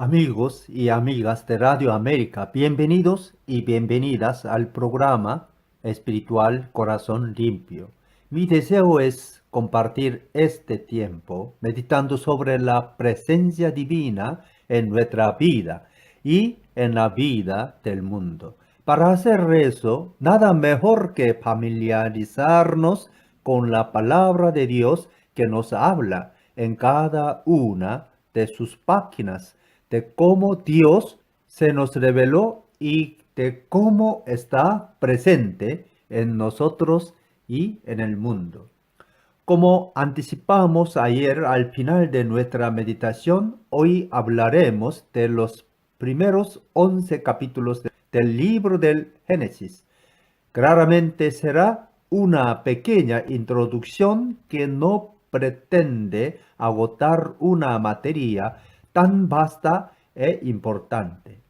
Amigos y amigas de Radio América, bienvenidos y bienvenidas al programa espiritual Corazón Limpio. Mi deseo es compartir este tiempo meditando sobre la presencia divina en nuestra vida y en la vida del mundo. Para hacer eso, nada mejor que familiarizarnos con la palabra de Dios que nos habla en cada una de sus páginas de cómo Dios se nos reveló y de cómo está presente en nosotros y en el mundo. Como anticipamos ayer al final de nuestra meditación, hoy hablaremos de los primeros 11 capítulos del libro del Génesis. Claramente será una pequeña introducción que no pretende agotar una materia tan vasta e importante.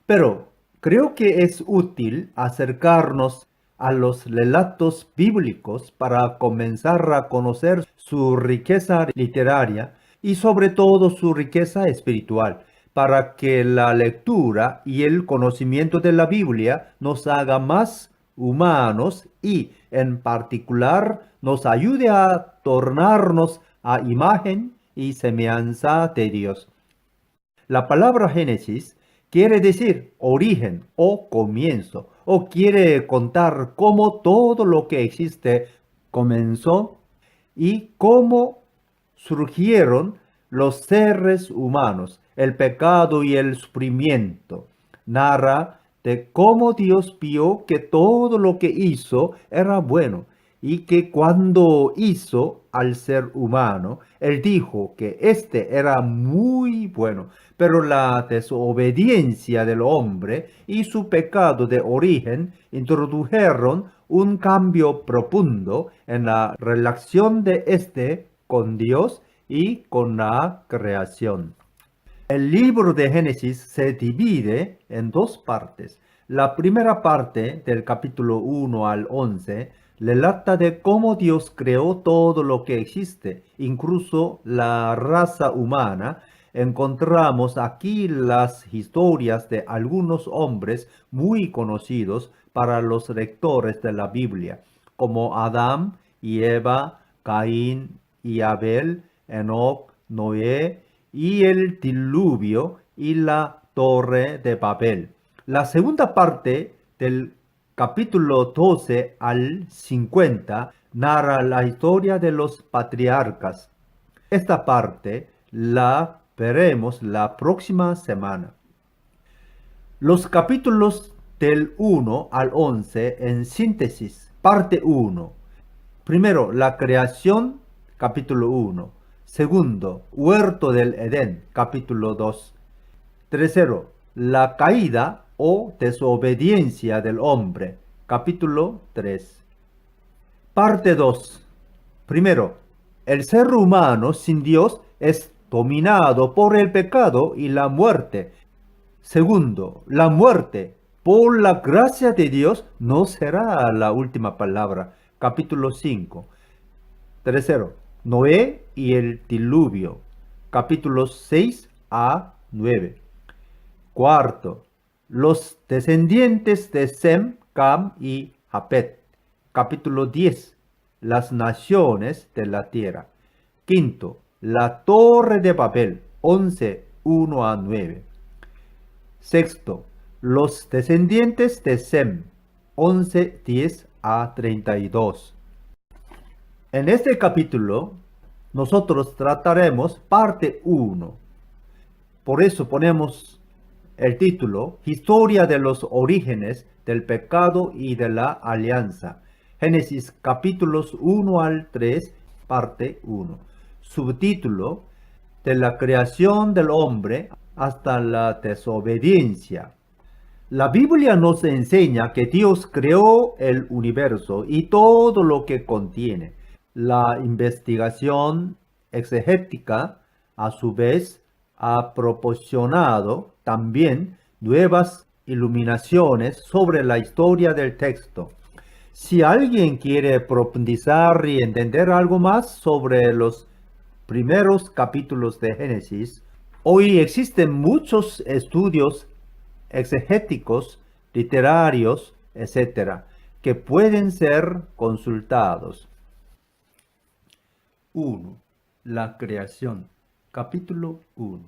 Pero creo que es útil acercarnos a los relatos bíblicos para comenzar a conocer su riqueza literaria y sobre todo su riqueza espiritual, para que la lectura y el conocimiento de la Biblia nos haga más humanos y en particular nos ayude a tornarnos a imagen y semejanza de Dios. La palabra Génesis quiere decir origen o comienzo, o quiere contar cómo todo lo que existe comenzó y cómo surgieron los seres humanos, el pecado y el sufrimiento. Narra de cómo Dios vio que todo lo que hizo era bueno y que cuando hizo al ser humano, Él dijo que éste era muy bueno, pero la desobediencia del hombre y su pecado de origen introdujeron un cambio profundo en la relación de éste con Dios y con la creación. El libro de Génesis se divide en dos partes. La primera parte, del capítulo 1 al 11, relata de cómo Dios creó todo lo que existe, incluso la raza humana. Encontramos aquí las historias de algunos hombres muy conocidos para los lectores de la Biblia, como Adán y Eva, Caín y Abel, Enoc, Noé, y el diluvio y la torre de Babel. La segunda parte del capítulo 12 al 50 narra la historia de los patriarcas. Esta parte la veremos la próxima semana. Los capítulos del 1 al 11 en síntesis. Parte 1. Primero, la creación, capítulo 1. Segundo, huerto del Edén, capítulo 2. Tercero, la caída o desobediencia del hombre, capítulo 3. Parte 2. Primero, el ser humano sin Dios es dominado por el pecado y la muerte. Segundo, la muerte por la gracia de Dios no será la última palabra, capítulo 5. Tercero, Noé y el diluvio, capítulos 6 a 9. Cuarto, los descendientes de Sem, Cam y Japet, capítulo 10. Las naciones de la tierra. Quinto, la torre de Babel, 11, 1 a 9. Sexto, los descendientes de Sem, 11, 10 a 32. En este capítulo, nosotros trataremos parte 1. Por eso ponemos el título, Historia de los orígenes del pecado y de la alianza. Génesis capítulos 1 al 3, parte 1. Subtítulo, de la creación del hombre hasta la desobediencia. La Biblia nos enseña que Dios creó el universo y todo lo que contiene. La investigación exegética, a su vez, ha proporcionado también nuevas iluminaciones sobre la historia del texto. Si alguien quiere profundizar y entender algo más sobre los primeros capítulos de Génesis, Hoy existen muchos estudios exegéticos, literarios, etcétera, que pueden ser consultados. 1. La creación. Capítulo 1.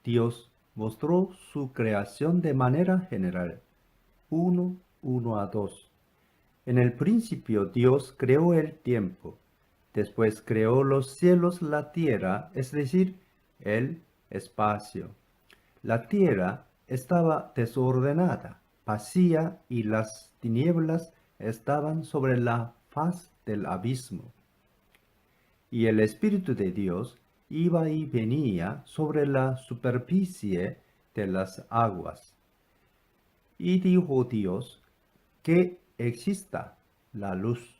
Dios mostró su creación de manera general. 1 a 2. En el principio Dios creó el tiempo. Después creó los cielos, la tierra, es decir, el espacio. La tierra estaba desordenada, vacía, y las tinieblas estaban sobre la faz del abismo. Y el Espíritu de Dios iba y venía sobre la superficie de las aguas. Y dijo Dios, que exista la luz.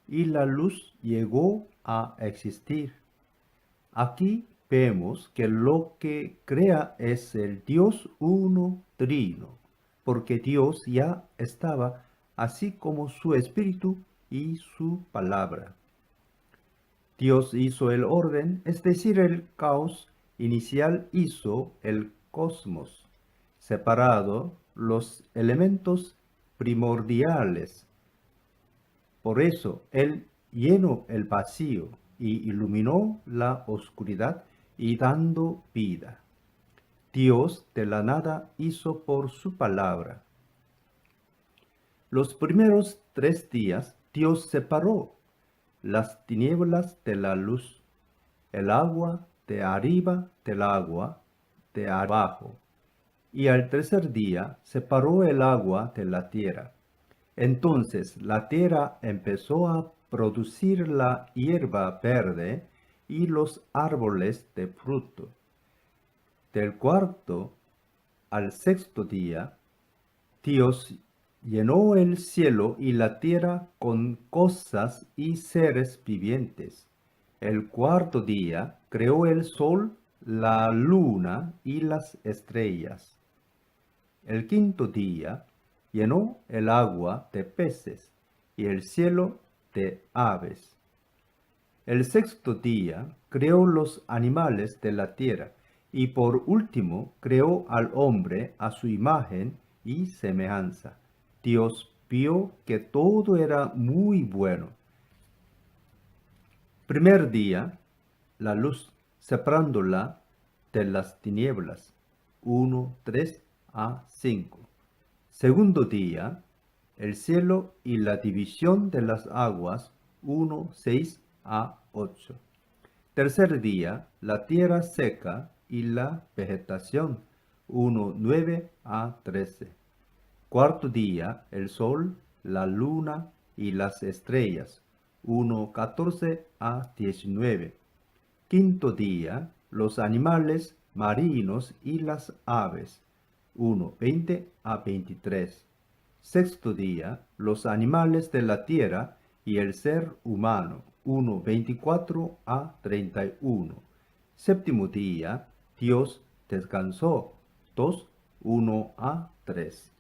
Y la luz llegó a existir. Aquí vemos que lo que crea es el Dios uno trino, porque Dios ya estaba, así como su Espíritu y su palabra. Dios hizo el orden, es decir, el caos inicial hizo el cosmos, separado los elementos primordiales. Por eso Él llenó el vacío y iluminó la oscuridad y dando vida. Dios de la nada hizo por su palabra. Los primeros 3 días Dios separó las tinieblas de la luz, el agua de arriba del agua de abajo, y al tercer día separó el agua de la tierra. Entonces la tierra empezó a producir la hierba verde y los árboles de fruto. Del 4º al 6º día, Dios llenó el cielo y la tierra con cosas y seres vivientes. El 4º día creó el sol, la luna y las estrellas. El 5º día llenó el agua de peces y el cielo de aves. El 6º día creó los animales de la tierra y por último creó al hombre a su imagen y semejanza. Dios vio que todo era muy bueno. Primer día, la luz, separándola de las tinieblas. 1:3 a 5. Segundo día, el cielo y la división de las aguas. 1:6 a 8. Tercer día, la tierra seca y la vegetación. 1:9 a 13. Cuarto día, el sol, la luna y las estrellas. 1:14 a 19. Quinto día, los animales marinos y las aves. 1:20 a 23. Sexto día, los animales de la tierra y el ser humano. 1:24 a 31. Séptimo día, Dios descansó. 2:1 a 3.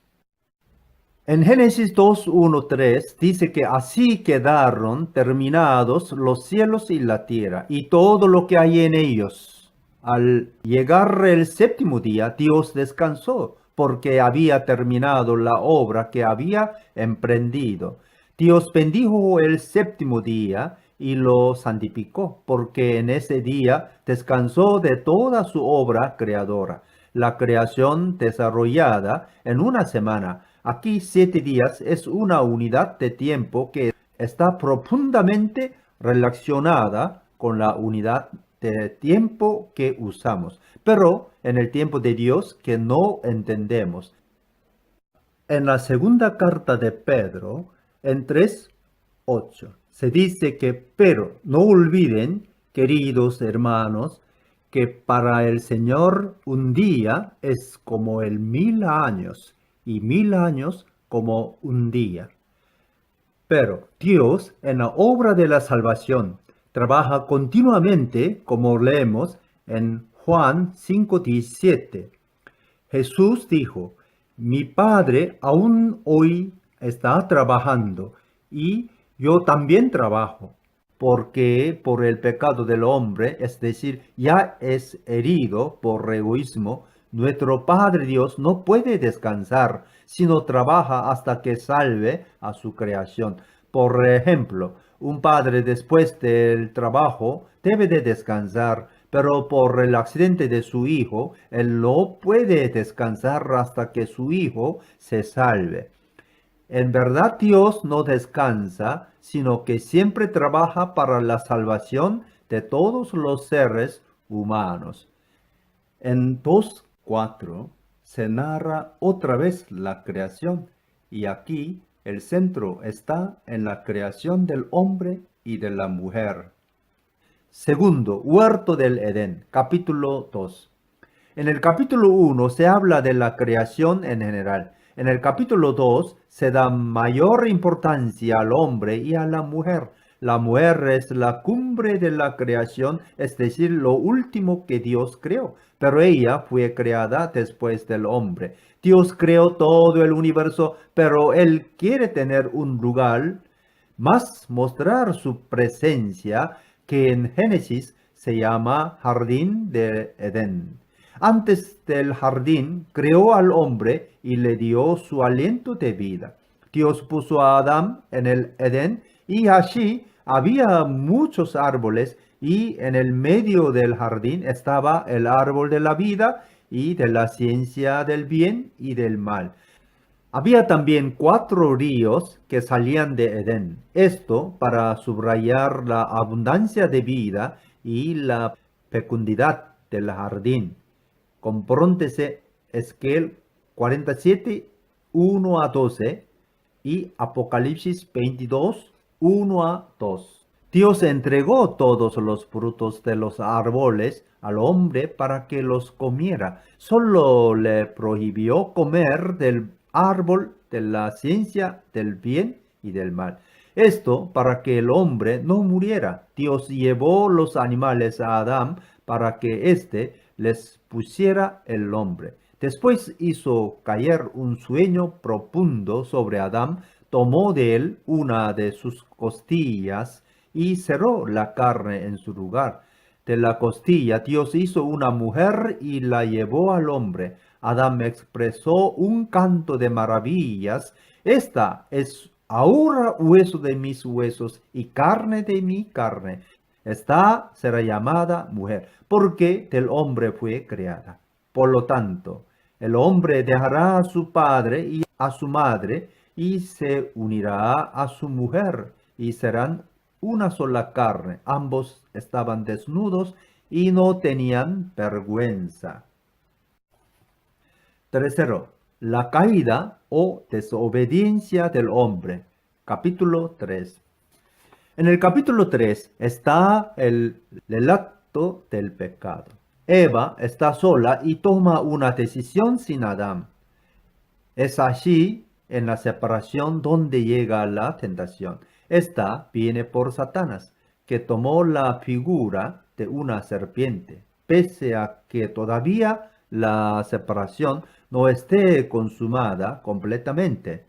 En Génesis 2:1-3 dice que así quedaron terminados los cielos y la tierra y todo lo que hay en ellos. Al llegar el séptimo día, Dios descansó porque había terminado la obra que había emprendido. Dios bendijo el séptimo día y lo santificó, porque en ese día descansó de toda su obra creadora, la creación desarrollada en una semana. Aquí 7 días es una unidad de tiempo que está profundamente relacionada con la unidad de tiempo que usamos, pero en el tiempo de Dios que no entendemos. En la segunda carta de Pedro, en 3:8, se dice que, pero no olviden, queridos hermanos, que para el Señor un día es como 1000 años y 1000 años como un día. Pero Dios en la obra de la salvación trabaja continuamente, como leemos en Juan 5:17. Jesús dijo, mi Padre aún hoy está trabajando y yo también trabajo. porque por el pecado del hombre, es decir, ya es herido por egoísmo, nuestro Padre Dios no puede descansar, sino trabaja hasta que salve a su creación. Por ejemplo, un padre después del trabajo debe de descansar, pero por el accidente de su hijo, él no puede descansar hasta que su hijo se salve. En verdad Dios no descansa, sino que siempre trabaja para la salvación de todos los seres humanos. En 2:4 se narra otra vez la creación y aquí el centro está en la creación del hombre y de la mujer. Segundo, Huerto del Edén, capítulo 2. En el capítulo 1 se habla de la creación en general. En el capítulo 2 se da mayor importancia al hombre y a la mujer. La mujer es la cumbre de la creación, es decir, lo último que Dios creó. Pero ella fue creada después del hombre. Dios creó todo el universo, pero Él quiere tener un lugar, más mostrar su presencia, que en Génesis se llama Jardín de Edén. Antes del jardín, creó al hombre y le dio su aliento de vida. Dios puso a Adán en el Edén y allí había muchos árboles y en el medio del jardín estaba el árbol de la vida y de la ciencia del bien y del mal. Había también 4 ríos que salían de Edén. Esto para subrayar la abundancia de vida y la fecundidad del jardín. Compróntese Esquel 47, 1 a 12 y Apocalipsis 22, 1 a 2. Dios entregó todos los frutos de los árboles al hombre para que los comiera. Solo le prohibió comer del árbol de la ciencia del bien y del mal. Esto para que el hombre no muriera. Dios llevó los animales a Adán para que éste les pusiera el nombre. Después hizo caer un sueño profundo sobre Adán, tomó de él una de sus costillas y cerró la carne en su lugar. De la costilla Dios hizo una mujer y la llevó al hombre. Adán expresó un canto de maravillas. Esta es ahora hueso de mis huesos y carne de mi carne. Esta será llamada mujer, porque del hombre fue creada. Por lo tanto, el hombre dejará a su padre y a su madre y se unirá a su mujer y serán una sola carne. Ambos estaban desnudos y no tenían vergüenza. Tercero, la caída o desobediencia del hombre. Capítulo 3. En el capítulo 3 está el relato del pecado. Eva está sola y toma una decisión sin Adán. Es allí, en la separación, donde llega la tentación. Esta viene por Satanás, que tomó la figura de una serpiente, pese a que todavía la separación no esté consumada completamente.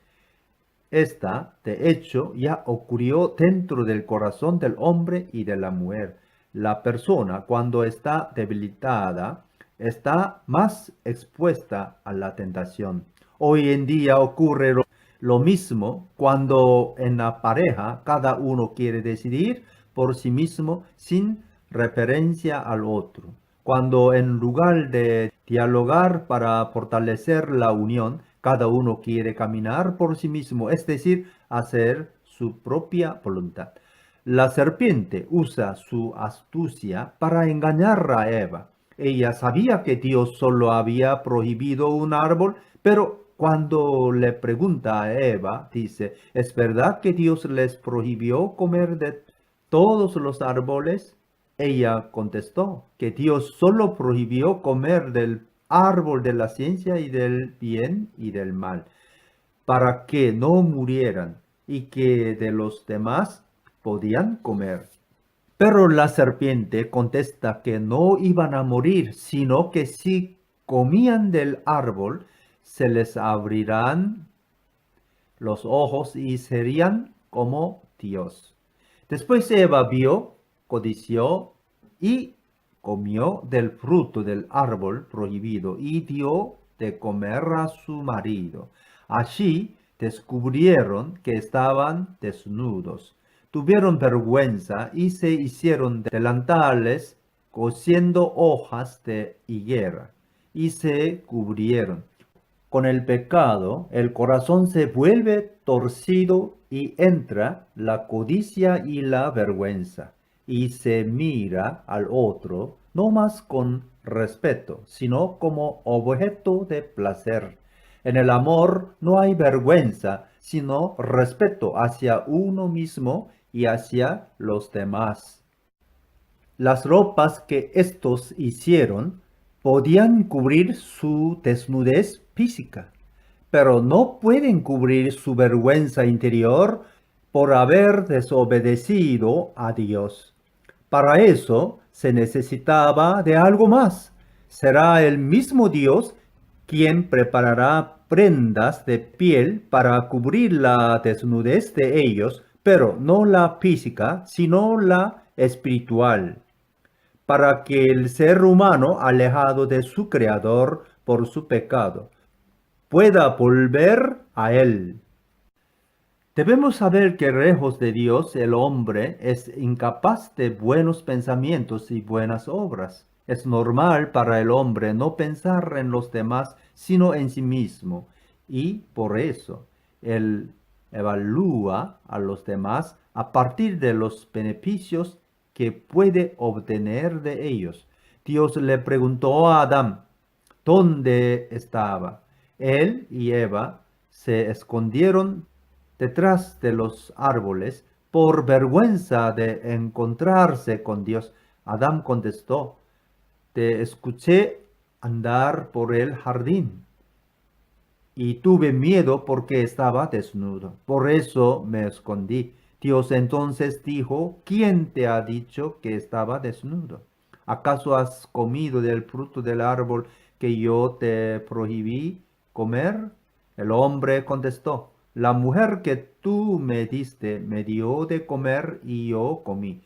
Esta, de hecho, ya ocurrió dentro del corazón del hombre y de la mujer. La persona, cuando está debilitada, está más expuesta a la tentación. Hoy en día ocurre lo mismo cuando en la pareja cada uno quiere decidir por sí mismo sin referencia al otro. Cuando en lugar de dialogar para fortalecer la unión, cada uno quiere caminar por sí mismo, es decir, hacer su propia voluntad. La serpiente usa su astucia para engañar a Eva. Ella sabía que Dios solo había prohibido un árbol, pero cuando le pregunta a Eva, dice, ¿es verdad que Dios les prohibió comer de todos los árboles? Ella contestó que Dios solo prohibió comer del árbol de la ciencia y del bien y del mal, para que no murieran y que de los demás podían comer. Pero la serpiente contesta que no iban a morir, sino que si comían del árbol, se les abrirán los ojos y serían como Dios, Después Eva vio, codició y comió del fruto del árbol prohibido y dio de comer a su marido. Allí descubrieron que estaban desnudos. Tuvieron vergüenza y se hicieron delantales cosiendo hojas de higuera y se cubrieron. Con el pecado, el corazón se vuelve torcido y entra la codicia y la vergüenza, y se mira al otro no más con respeto, sino como objeto de placer. En el amor no hay vergüenza, sino respeto hacia uno mismo y hacia los demás. Las ropas que estos hicieron podían cubrir su desnudez física, pero no pueden cubrir su vergüenza interior por haber desobedecido a Dios. Para eso se necesitaba de algo más. Será el mismo Dios quien preparará prendas de piel para cubrir la desnudez de ellos, pero no la física, sino la espiritual, para que el ser humano, alejado de su Creador por su pecado, pueda volver a Él. Debemos saber que lejos de Dios el hombre es incapaz de buenos pensamientos y buenas obras. Es normal para el hombre no pensar en los demás sino en sí mismo, y por eso él evalúa a los demás a partir de los beneficios que puede obtener de ellos. Dios le preguntó a Adán dónde estaba. Él y Eva se escondieron detrás de los árboles por vergüenza de encontrarse con Dios. Adán contestó, te escuché andar por el jardín y tuve miedo porque estaba desnudo. Por eso me escondí. Dios entonces dijo, ¿quién te ha dicho que estaba desnudo? ¿Acaso has comido del fruto del árbol que yo te prohibí comer? El hombre contestó, la mujer que tú me diste me dio de comer y yo comí.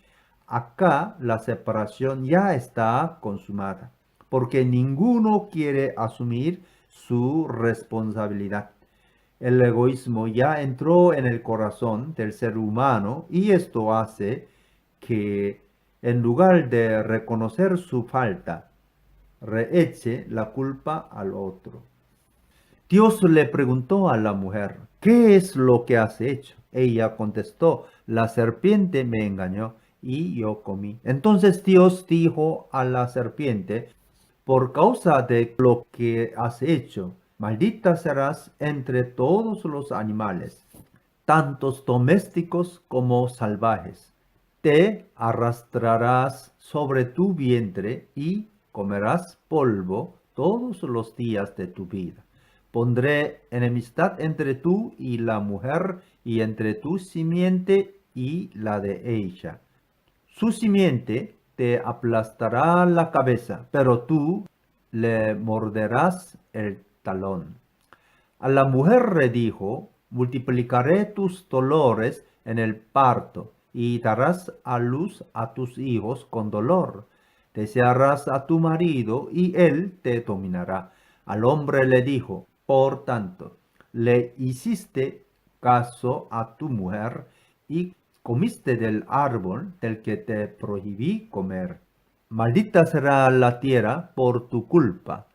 Acá la separación ya está consumada, porque ninguno quiere asumir su responsabilidad. El egoísmo ya entró en el corazón del ser humano y esto hace que en lugar de reconocer su falta, reeche la culpa al otro. Dios le preguntó a la mujer, ¿qué es lo que has hecho? Ella contestó, la serpiente me engañó y yo comí. Entonces Dios dijo a la serpiente, por causa de lo que has hecho, maldita serás entre todos los animales, tantos domésticos como salvajes. Te arrastrarás sobre tu vientre y comerás polvo todos los días de tu vida. Pondré enemistad entre tú y la mujer, y entre tu simiente y la de ella. Su simiente te aplastará la cabeza, pero tú le morderás el talón. A la mujer le dijo, multiplicaré tus dolores en el parto y darás a luz a tus hijos con dolor. Desearás a tu marido y él te dominará. Al hombre le dijo, por tanto, le hiciste caso a tu mujer y comiste del árbol del que te prohibí comer. Maldita será la tierra por tu culpa.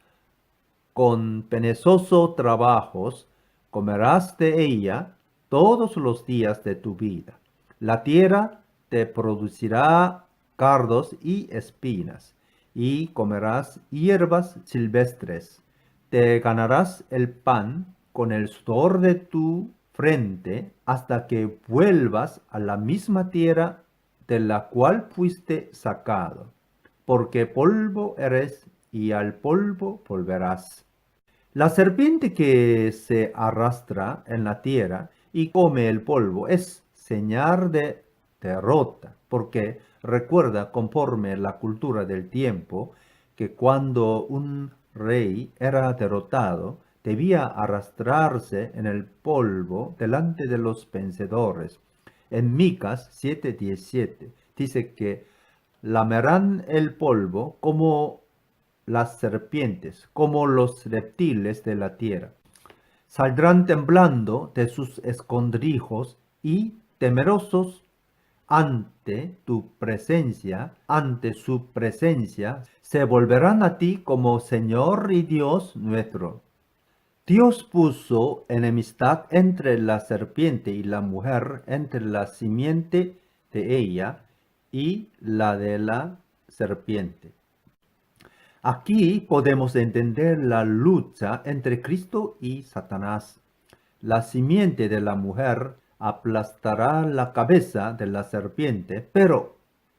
Con penoso trabajos comerás de ella todos los días de tu vida. La tierra te producirá cardos y espinas, y comerás hierbas silvestres. Te ganarás el pan con el sudor de tu frente hasta que vuelvas a la misma tierra de la cual fuiste sacado, porque polvo eres y al polvo volverás. La serpiente que se arrastra en la tierra y come el polvo es señal de derrota, porque recuerda conforme la cultura del tiempo que cuando un rey era derrotado, debía arrastrarse en el polvo delante de los vencedores. En Micas 7:17 dice que lamerán el polvo como las serpientes, como los reptiles de la tierra. Saldrán temblando de sus escondrijos y temerosos ante su presencia, se volverán a ti como Señor y Dios nuestro. Dios puso enemistad entre la serpiente y la mujer, entre la simiente de ella y la de la serpiente. Aquí podemos entender la lucha entre Cristo y Satanás. La simiente de la mujer aplastará la cabeza de la serpiente, pero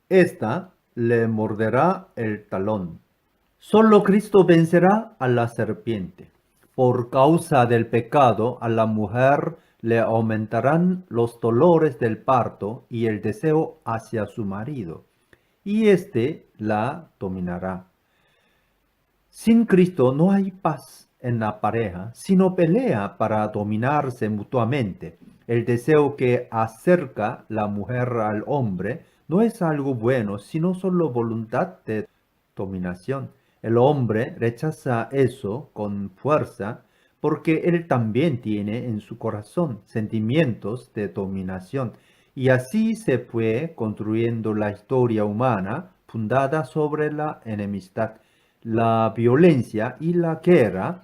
ésta le morderá el talón. Solo Cristo vencerá a la serpiente. Por causa del pecado, a la mujer le aumentarán los dolores del parto y el deseo hacia su marido, y éste la dominará. Sin Cristo no hay paz en la pareja, sino pelea para dominarse mutuamente. El deseo que acerca la mujer al hombre no es algo bueno, sino solo voluntad de dominación. El hombre rechaza eso con fuerza porque él también tiene en su corazón sentimientos de dominación. Y así se fue construyendo la historia humana fundada sobre la enemistad, la violencia y la guerra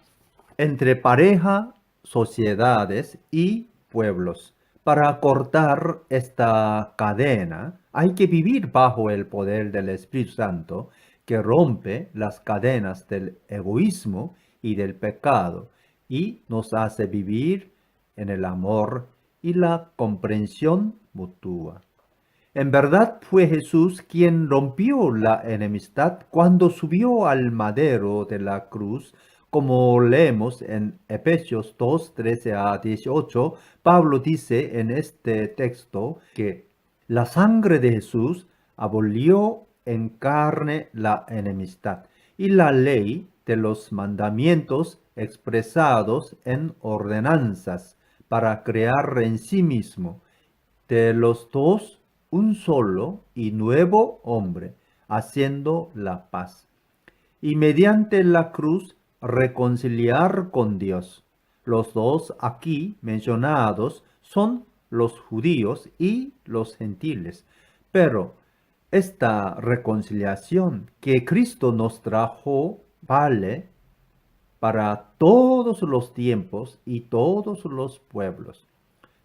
entre pareja, sociedades y pueblos. Para cortar esta cadena hay que vivir bajo el poder del Espíritu Santo que rompe las cadenas del egoísmo y del pecado y nos hace vivir en el amor y la comprensión mutua. En verdad fue Jesús quien rompió la enemistad cuando subió al madero de la cruz, como leemos en Efesios 2, 13 a 18. Pablo dice en este texto que la sangre de Jesús abolió en carne la enemistad y la ley de los mandamientos expresados en ordenanzas para crear en sí mismo de los dos un solo y nuevo hombre, haciendo la paz, y mediante la cruz reconciliar con Dios. Los dos aquí mencionados son los judíos y los gentiles, pero esta reconciliación que Cristo nos trajo vale para todos los tiempos y todos los pueblos.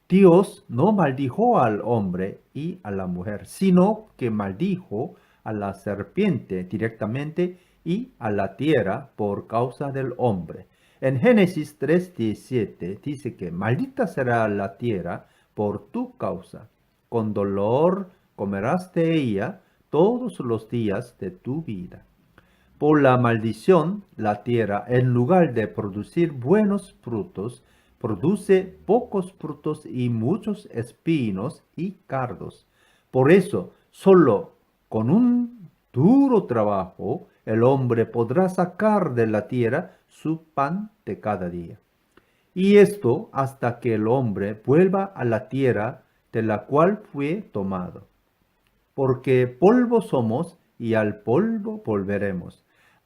Dios no maldijo al hombre y a la mujer, sino que maldijo a la serpiente directamente y a la tierra por causa del hombre. En Génesis 3:17 dice que maldita será la tierra por tu causa. Con dolor comerás de ella todos los días de tu vida. Por la maldición, la tierra, en lugar de producir buenos frutos, produce pocos frutos y muchos espinos y cardos. Por eso, solo con un duro trabajo, el hombre podrá sacar de la tierra su pan de cada día. Y esto hasta que el hombre vuelva a la tierra de la cual fue tomado. Porque polvo somos y al polvo volveremos.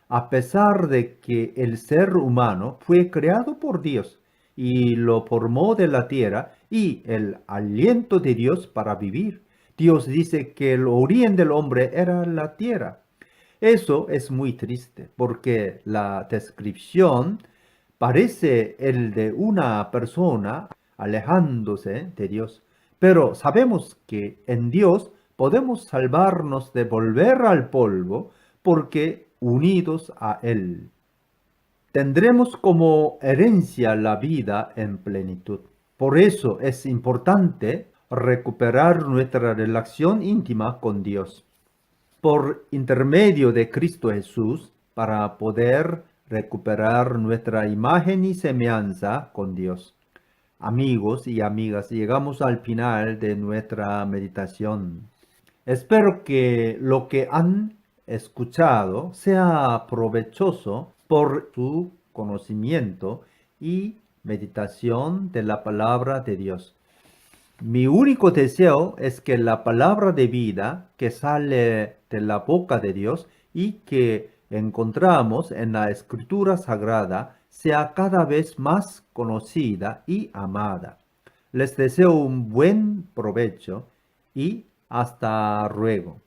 A pesar de que el ser humano fue creado por Dios y lo formó de la tierra y el aliento de Dios para vivir, Dios dice que el origen del hombre era la tierra. Eso es muy triste porque la descripción parece el de una persona alejándose de Dios. Pero sabemos que en Dios podemos salvarnos de volver al polvo porque unidos a Él tendremos como herencia la vida en plenitud. Por eso es importante recuperar nuestra relación íntima con Dios por intermedio de Cristo Jesús para poder recuperar nuestra imagen y semejanza con Dios. Amigos y amigas, llegamos al final de nuestra meditación. Espero que lo que han escuchado sea provechoso por su conocimiento y meditación de la palabra de Dios. Mi único deseo es que la palabra de vida que sale de la boca de Dios y que encontramos en la Escritura Sagrada sea cada vez más conocida y amada. Les deseo un buen provecho y hasta luego.